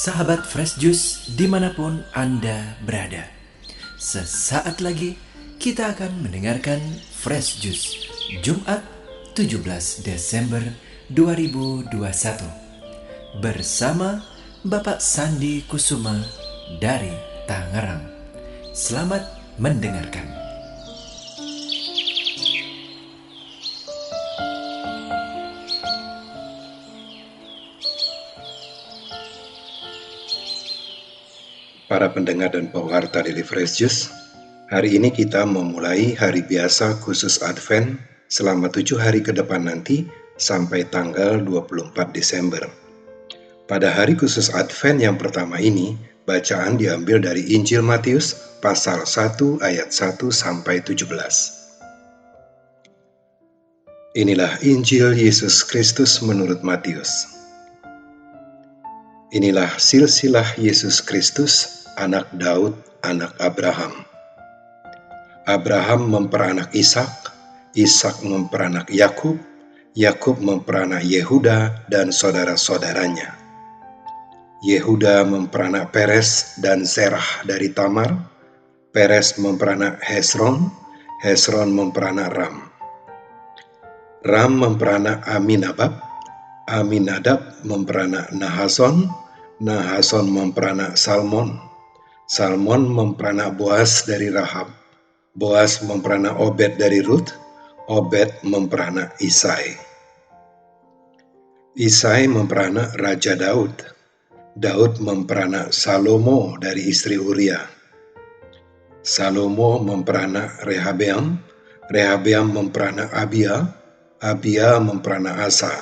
Sahabat Fresh Juice dimanapun Anda berada, sesaat lagi kita akan mendengarkan Fresh Juice Jumat 17 Desember 2021 bersama Bapak Sandi Kusuma dari Tangerang. Selamat mendengarkan. Para pendengar dan pewarta Daily Fresh Juice, hari ini kita memulai hari biasa khusus Advent selama 7 hari ke depan nanti sampai tanggal 24 Desember. Pada hari khusus Advent yang pertama ini, bacaan diambil dari Injil Matius pasal 1 ayat 1 sampai 17. Inilah Injil Yesus Kristus menurut Matius. Inilah silsilah Yesus Kristus, anak Daud, anak Abraham. Abraham memperanak Ishak, Ishak memperanak Yakub, Yakub memperanak Yehuda dan saudara-saudaranya. Yehuda memperanak Peres dan Zerah dari Tamar, Peres memperanak Hesron, Hesron memperanak Ram. Ram memperanak Aminadab, Aminadab memperanak Nahason, Nahason memperanak Salmon, Salmon memperanak Boas dari Rahab, Boas memperanak Obed dari Rut, Obed memperanak Isai. Isai memperanak Raja Daud, Daud memperanak Salomo dari istri Uria. Salomo memperanak Rehabeam, Rehabeam memperanak Abia, Abia memperanak Asa.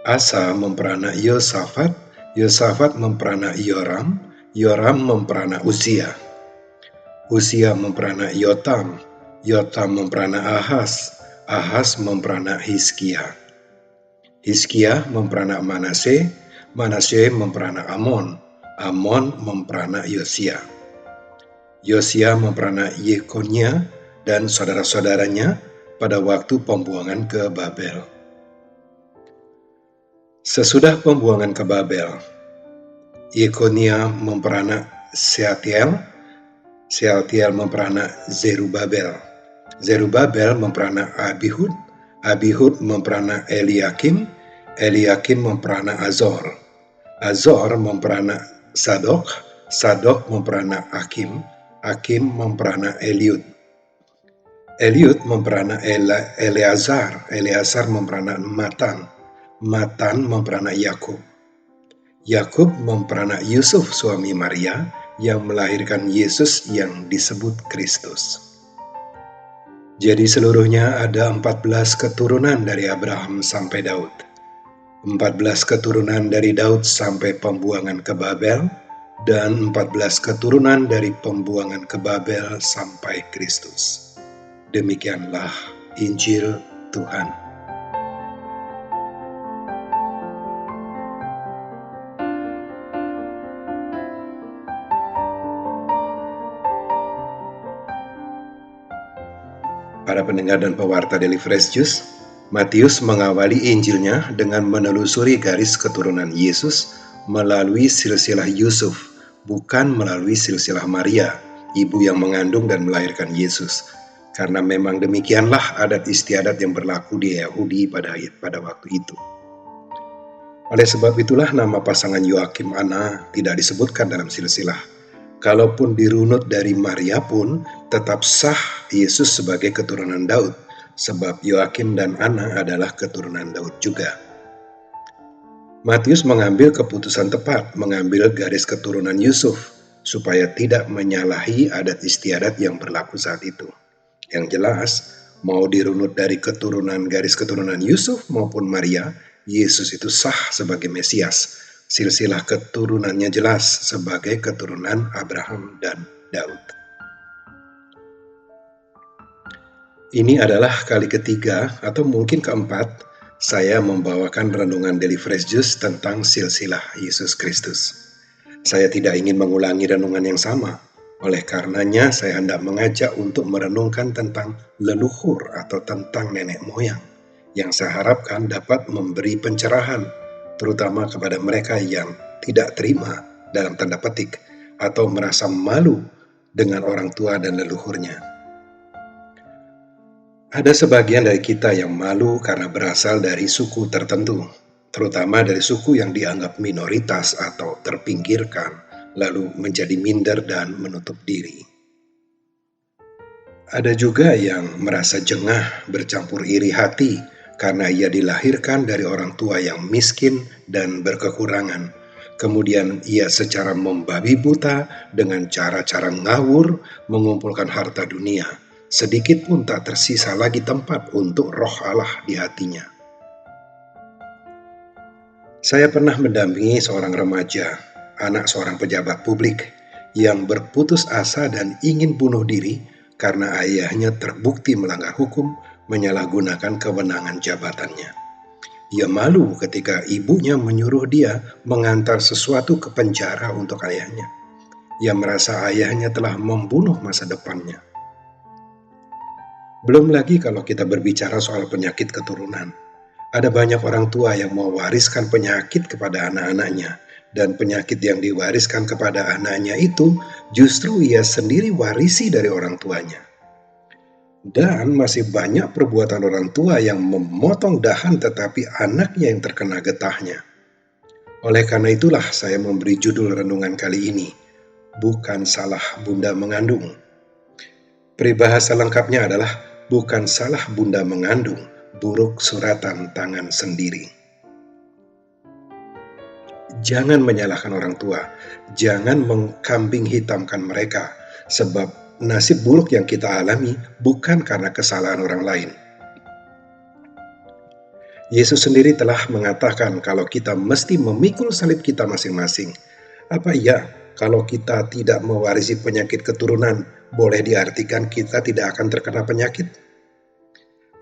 Asa memperanak Yosafat, Yosafat memperanak Yoram, Yoram memperanak Uzia. Uzia memperanak Yotam, Yotam memperanak Ahaz, Ahaz memperanak Hizkia. Hizkia memperanak Manase, Manase memperanak Amon, Amon memperanak Yosia. Yosia memperanak Yekonia dan saudara-saudaranya pada waktu pembuangan ke Babel. Sesudah pembuangan ke Babel, Yekonia memperanak Sealtiel, Sealtiel memperanak Zerubabel, Zerubabel memperanak Abihud, Abihud memperanak Eliakim, Eliakim memperanak Azor, Azor memperanak Sadok, Sadok memperanak Akim, Akim memperanak Eliud, Eliud memperanak Eleazar, Eleazar memperanak Matan, Matan memperanak Yakub, Yakub memperanak Yusuf suami Maria yang melahirkan Yesus yang disebut Kristus. Jadi seluruhnya ada 14 keturunan dari Abraham sampai Daud, 14 keturunan dari Daud sampai pembuangan ke Babel, dan 14 keturunan dari pembuangan ke Babel sampai Kristus. Demikianlah Injil Tuhan. Para pendengar dan pewarta Daily Fresh Juice, Matius mengawali Injilnya dengan menelusuri garis keturunan Yesus melalui silsilah Yusuf, bukan melalui silsilah Maria, ibu yang mengandung dan melahirkan Yesus. Karena memang demikianlah adat istiadat yang berlaku di Yahudi pada waktu itu. Oleh sebab itulah nama pasangan Yoakim Ana tidak disebutkan dalam silsilah. Kalaupun dirunut dari Maria pun tetap sah Yesus sebagai keturunan Daud, sebab Yoakim dan Ana adalah keturunan Daud juga. Matius mengambil keputusan tepat, mengambil garis keturunan Yusuf, supaya tidak menyalahi adat istiadat yang berlaku saat itu. Yang jelas, mau dirunut dari garis keturunan Yusuf maupun Maria, Yesus itu sah sebagai Mesias. Silsilah keturunannya jelas sebagai keturunan Abraham dan Daud. Ini adalah kali ketiga atau mungkin keempat saya membawakan renungan Daily Fresh Juice tentang silsilah Yesus Kristus. Saya tidak ingin mengulangi renungan yang sama. Oleh karenanya saya hendak mengajak untuk merenungkan tentang leluhur atau tentang nenek moyang yang saya harapkan dapat memberi pencerahan terutama kepada mereka yang tidak terima dalam tanda petik atau merasa malu dengan orang tua dan leluhurnya. Ada sebagian dari kita yang malu karena berasal dari suku tertentu, terutama dari suku yang dianggap minoritas atau terpinggirkan, lalu menjadi minder dan menutup diri. Ada juga yang merasa jengah bercampur iri hati karena ia dilahirkan dari orang tua yang miskin dan berkekurangan. Kemudian ia secara membabi buta dengan cara-cara ngawur mengumpulkan harta dunia. Sedikit pun tak tersisa lagi tempat untuk roh Allah di hatinya. Saya pernah mendampingi seorang remaja, anak seorang pejabat publik, yang berputus asa dan ingin bunuh diri karena ayahnya terbukti melanggar hukum menyalahgunakan kewenangan jabatannya. Ia malu ketika ibunya menyuruh dia mengantar sesuatu ke penjara untuk ayahnya. Ia merasa ayahnya telah membunuh masa depannya. Belum lagi kalau kita berbicara soal penyakit keturunan. Ada banyak orang tua yang mewariskan penyakit kepada anak-anaknya, dan penyakit yang diwariskan kepada anaknya itu justru ia sendiri warisi dari orang tuanya. Dan masih banyak perbuatan orang tua yang memotong dahan tetapi anaknya yang terkena getahnya. Oleh karena itulah saya memberi judul renungan kali ini, Bukan Salah Bunda Mengandung. Peribahasa lengkapnya adalah bukan salah bunda mengandung, buruk suratan tangan sendiri. Jangan menyalahkan orang tua, jangan mengkambing hitamkan mereka, sebab nasib buruk yang kita alami bukan karena kesalahan orang lain. Yesus sendiri telah mengatakan kalau kita mesti memikul salib kita masing-masing. Apa iya kalau kita tidak mewarisi penyakit keturunan, boleh diartikan kita tidak akan terkena penyakit?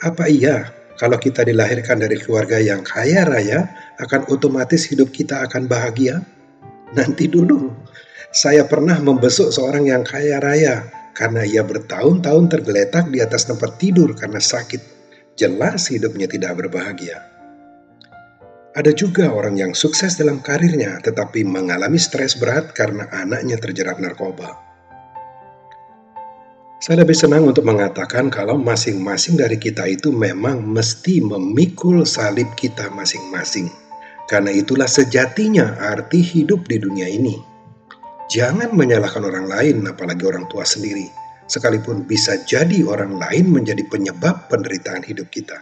Apa iya kalau kita dilahirkan dari keluarga yang kaya raya, akan otomatis hidup kita akan bahagia? Nanti dulu, saya pernah membesuk seorang yang kaya raya karena ia bertahun-tahun tergeletak di atas tempat tidur karena sakit. Jelas hidupnya tidak berbahagia. Ada juga orang yang sukses dalam karirnya tetapi mengalami stres berat karena anaknya terjerat narkoba. Saya lebih senang untuk mengatakan kalau masing-masing dari kita itu memang mesti memikul salib kita masing-masing. Karena itulah sejatinya arti hidup di dunia ini. Jangan menyalahkan orang lain, apalagi orang tua sendiri. Sekalipun bisa jadi orang lain menjadi penyebab penderitaan hidup kita.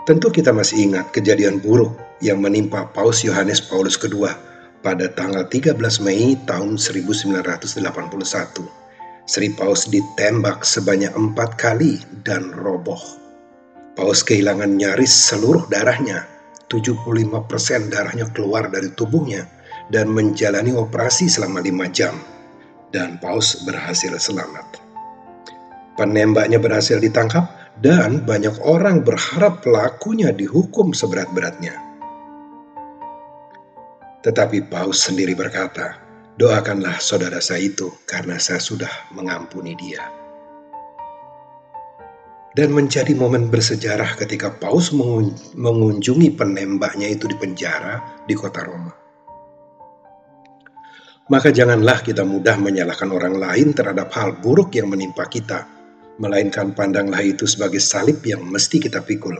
Tentu kita masih ingat kejadian buruk yang menimpa Paus Yohanes Paulus II pada tanggal 13 Mei tahun 1981. Sri Paus ditembak sebanyak 4 kali dan roboh. Paus kehilangan nyaris seluruh darahnya, 75% darahnya keluar dari tubuhnya, dan menjalani operasi selama 5 jam, dan Paus berhasil selamat. Penembaknya berhasil ditangkap, dan banyak orang berharap pelakunya dihukum seberat-beratnya. Tetapi Paus sendiri berkata, "Doakanlah saudara saya itu, karena saya sudah mengampuni dia." Dan menjadi momen bersejarah ketika Paus mengunjungi penembaknya itu di penjara di kota Roma. Maka janganlah kita mudah menyalahkan orang lain terhadap hal buruk yang menimpa kita, melainkan pandanglah itu sebagai salib yang mesti kita pikul.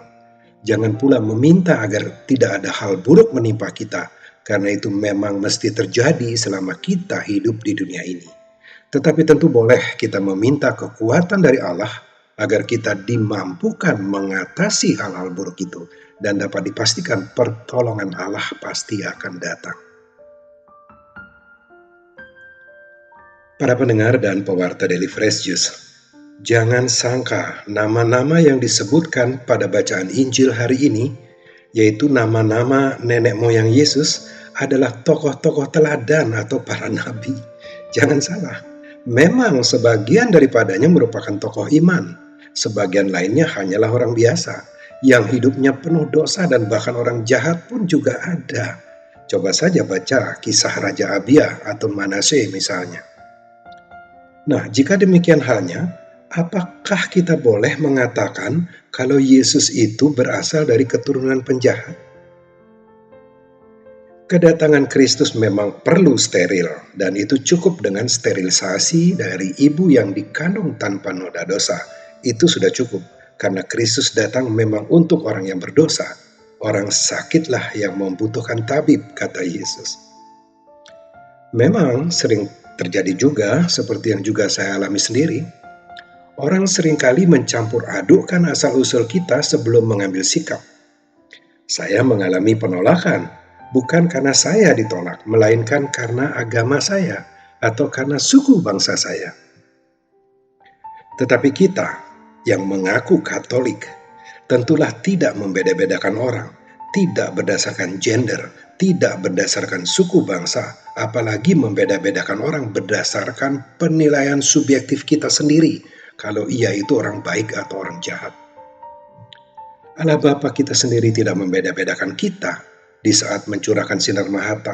Jangan pula meminta agar tidak ada hal buruk menimpa kita, karena itu memang mesti terjadi selama kita hidup di dunia ini. Tetapi tentu boleh kita meminta kekuatan dari Allah agar kita dimampukan mengatasi hal-hal buruk itu, dan dapat dipastikan pertolongan Allah pasti akan datang. Para pendengar dan pewarta Daily Fresh Juice, jangan sangka nama-nama yang disebutkan pada bacaan Injil hari ini, yaitu nama-nama nenek moyang Yesus, adalah tokoh-tokoh teladan atau para nabi. Jangan salah, memang sebagian daripadanya merupakan tokoh iman, sebagian lainnya hanyalah orang biasa, yang hidupnya penuh dosa dan bahkan orang jahat pun juga ada. Coba saja baca kisah Raja Abia atau Manase misalnya. Nah, jika demikian halnya, apakah kita boleh mengatakan kalau Yesus itu berasal dari keturunan penjahat? Kedatangan Kristus memang perlu steril, dan itu cukup dengan sterilisasi dari ibu yang dikandung tanpa noda dosa. Itu sudah cukup, karena Kristus datang memang untuk orang yang berdosa. Orang sakitlah yang membutuhkan tabib, kata Yesus. Memang sering terjadi juga, seperti yang juga saya alami sendiri. Orang seringkali mencampur adukkan asal-usul kita sebelum mengambil sikap. Saya mengalami penolakan, bukan karena saya ditolak, melainkan karena agama saya atau karena suku bangsa saya. Tetapi kita yang mengaku Katolik tentulah tidak membeda-bedakan orang, tidak berdasarkan gender, tidak berdasarkan suku bangsa, apalagi membeda-bedakan orang berdasarkan penilaian subjektif kita sendiri, kalau ia itu orang baik atau orang jahat. Allah Bapa kita sendiri tidak membeda-bedakan kita. Di saat mencurahkan sinar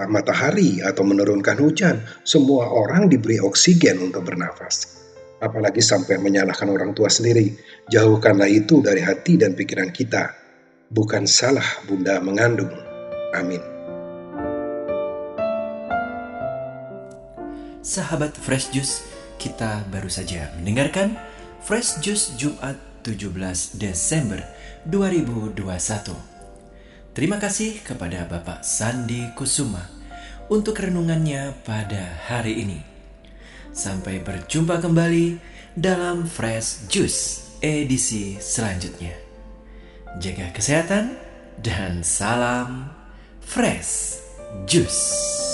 matahari atau menurunkan hujan, semua orang diberi oksigen untuk bernafas. Apalagi sampai menyalahkan orang tua sendiri. Jauhkanlah itu dari hati dan pikiran kita. Bukan salah Bunda mengandung. Amin. Sahabat Fresh Juice, kita baru saja mendengarkan Fresh Juice Jumat 17 Desember 2021. Terima kasih kepada Bapak Sandi Kusuma untuk renungannya pada hari ini. Sampai berjumpa kembali dalam Fresh Juice edisi selanjutnya. Jaga kesehatan dan salam Fresh Juice.